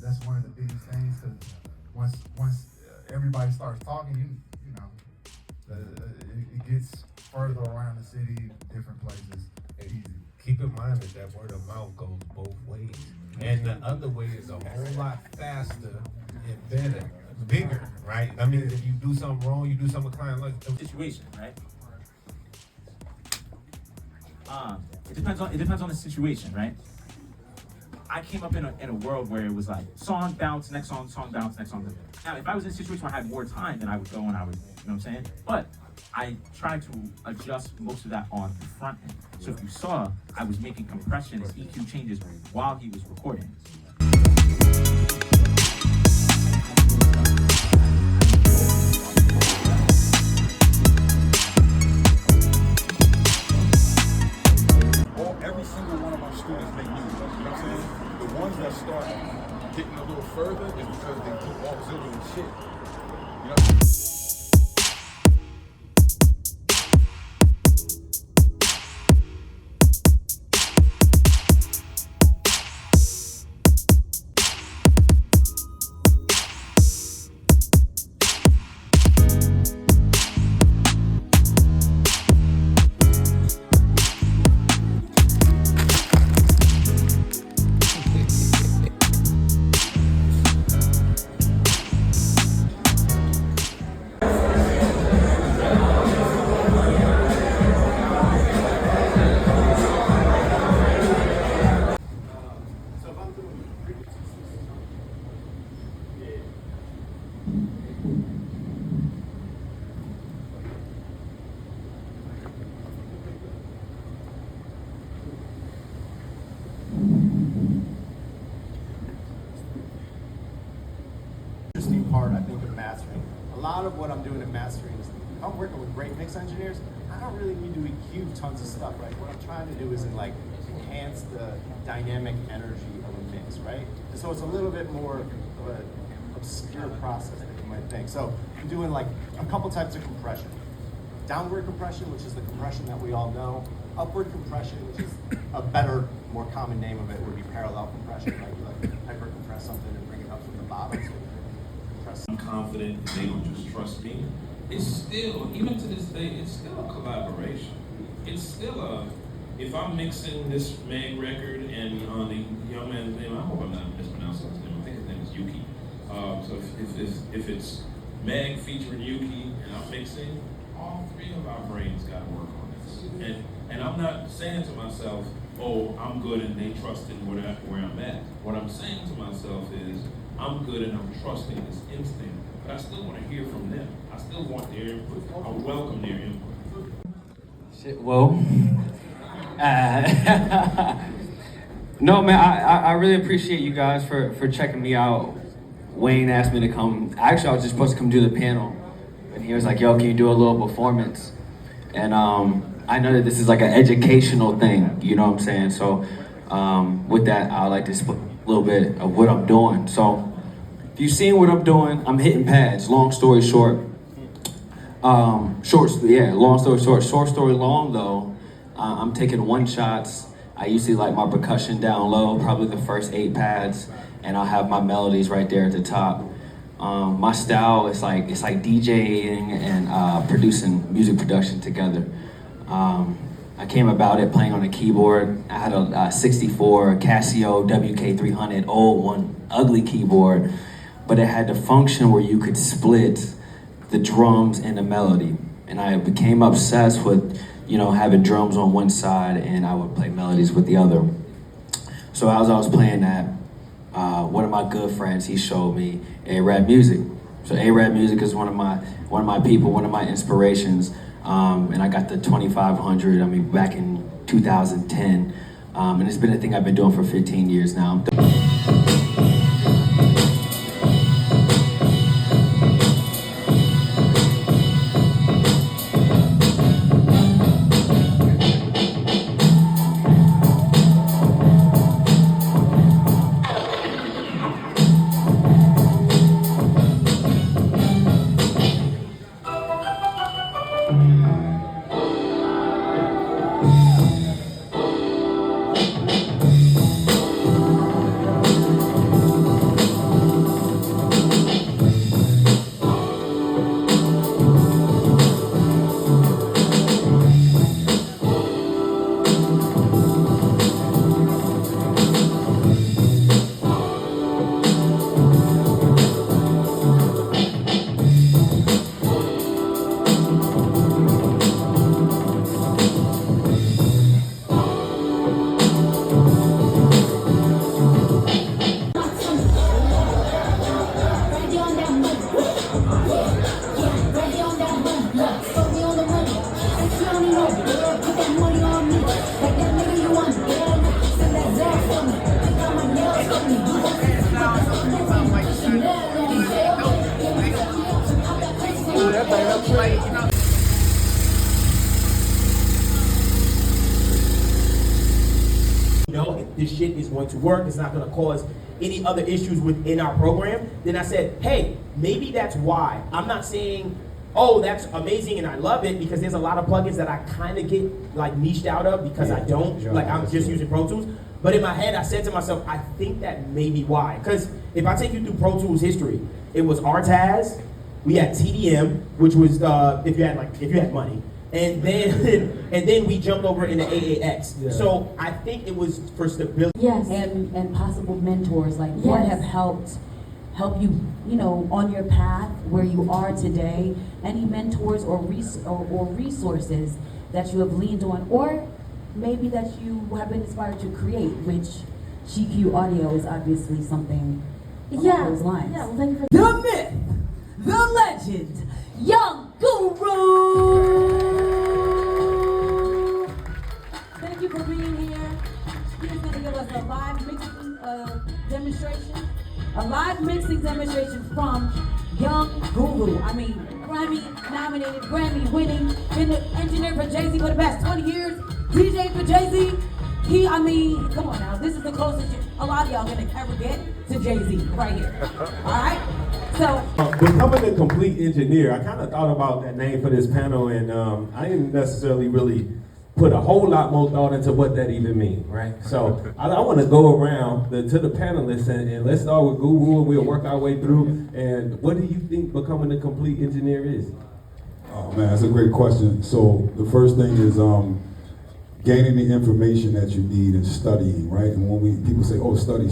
that's one of the biggest things. Cause once everybody starts talking, you know, it gets further around the city, different places. Easy. Keep in mind that word of mouth goes both ways, and the other way is a whole lot faster and better, bigger, right? I mean, if you do something wrong, you do something kind of like situation, right? It depends on the situation, right? I came up in a world where it was like song bounce, next song bounce, next song. Now, if I was in a situation where I had more time, then I would go and I would, you know what I'm saying? But I tried to adjust most of that on the front end. So if you saw, I was making compressions, EQ changes while he was recording. Every single one of our students make music, you know what I'm saying? The ones that start getting a little further is because they do auxiliary shit, you know? Interesting part, I think, of mastering. A lot of what I'm doing in mastering is I'm working with great mix engineers. I don't really need to EQ tons of stuff, right? What I'm trying to do is enhance the dynamic energy of a mix, right? And so it's a little bit more of an obscure process than you might think. So I'm doing like a couple types of compression. Downward compression, which is the compression that we all know. Upward compression, which is a better, more common name of it, would be parallel compression, right? You like hyper compress something and bring it up from the bottom. So I'm confident they will just trust me. It's still, even to this day, it's still a collaboration. It's still a, if I'm mixing this Meg record and the young man's name, I hope I'm not mispronouncing his name, I think his name is Yuki. So if it's Meg featuring Yuki and I'm mixing, all three of our brains gotta work on this. And I'm not saying to myself, oh, I'm good and they trusted where I'm at. What I'm saying to myself is, I'm good and I'm trusting this instinct, but I still want to hear from them. I still want their input. I welcome their input. Shit, well, no, man, I really appreciate you guys for checking me out. Wayne asked me to come. Actually, I was just supposed to come do the panel, and he was like, yo, can you do a little performance? And I know that this is like an educational thing, you know what I'm saying? So with that, I'd like to split a little bit of what I'm doing. So if you've seen what I'm doing, I'm hitting pads, long story short. Long story short. Short story long though, I'm taking one shots. I usually like my percussion down low, probably the first 8 pads, and I'll have my melodies right there at the top. My style is like DJing and producing music production together. I came about it playing on a keyboard. I had a 64 Casio WK300, old one, ugly keyboard, but it had the function where you could split the drums and the melody. And I became obsessed with, you know, having drums on one side and I would play melodies with the other. So as I was playing that, one of my good friends, he showed me A-Rap Music. So A-Rap Music is one of my people, one of my inspirations. And I got the 2500, back in 2010. And it's been a thing I've been doing for 15 years now. this shit is going to work, it's not gonna cause any other issues within our program, then I said, hey, maybe that's why. I'm not saying, oh, that's amazing and I love it, because there's a lot of plugins that I kind of get like niched out of because I don't, like I'm just using Pro Tools. But in my head, I said to myself, I think that may be why. Because if I take you through Pro Tools history, it was RTAS, we had TDM, which was if you had money, and then we jumped over into AAX. Yeah. So I think it was for stability. Yes, And possible mentors, like Yes. what have help you, you know, on your path where you are today. Any mentors or resources that you have leaned on, or maybe that you have been inspired to create, which GQ Audio is obviously something along those lines. Yeah, well, thank you for The myth, the legend, Young Guru. Thank you for being here. He's going to give us a live mixing demonstration. A live mixing demonstration from Young Guru. I mean, Grammy-nominated, Grammy-winning, been the engineer for Jay-Z for the past 20 years, DJ for Jay-Z. Come on now, this is the closest a lot of y'all gonna ever get to Jay-Z right here. All right? So, Becoming a complete engineer, I kind of thought about that name for this panel, and I didn't necessarily really put a whole lot more thought into what that even means, right? So I want to go around to the panelists, and let's start with Guru, and we'll work our way through. And what do you think becoming a complete engineer is? Oh man, that's a great question. So the first thing is gaining the information that you need and studying, right? And when people say, oh, study,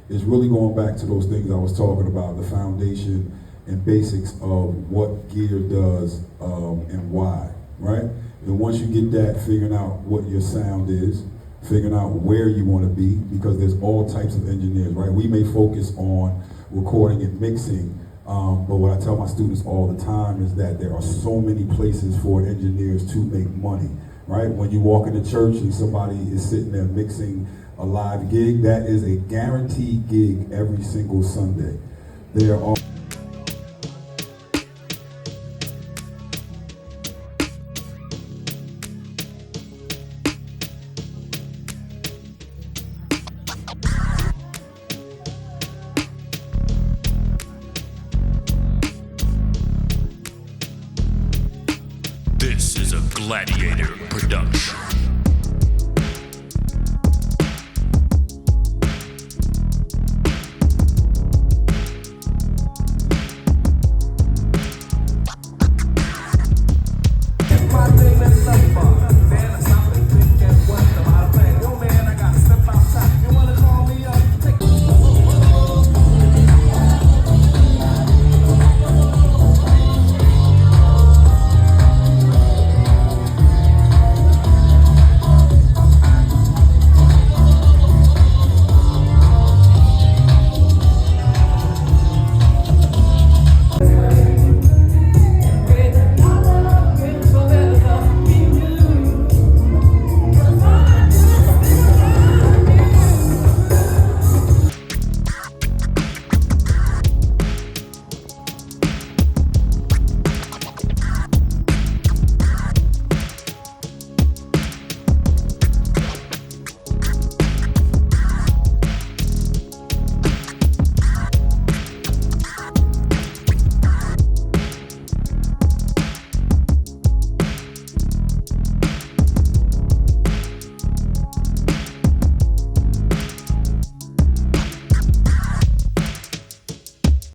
it's really going back to those things I was talking about, the foundation and basics of what gear does and why, right? And once you get that, figuring out what your sound is, figuring out where you want to be, because there's all types of engineers, right? We may focus on recording and mixing, but what I tell my students all the time is that there are so many places for engineers to make money, right? When you walk into church and somebody is sitting there mixing a live gig, that is a guaranteed gig every single Sunday. There are This is a Gladiator production.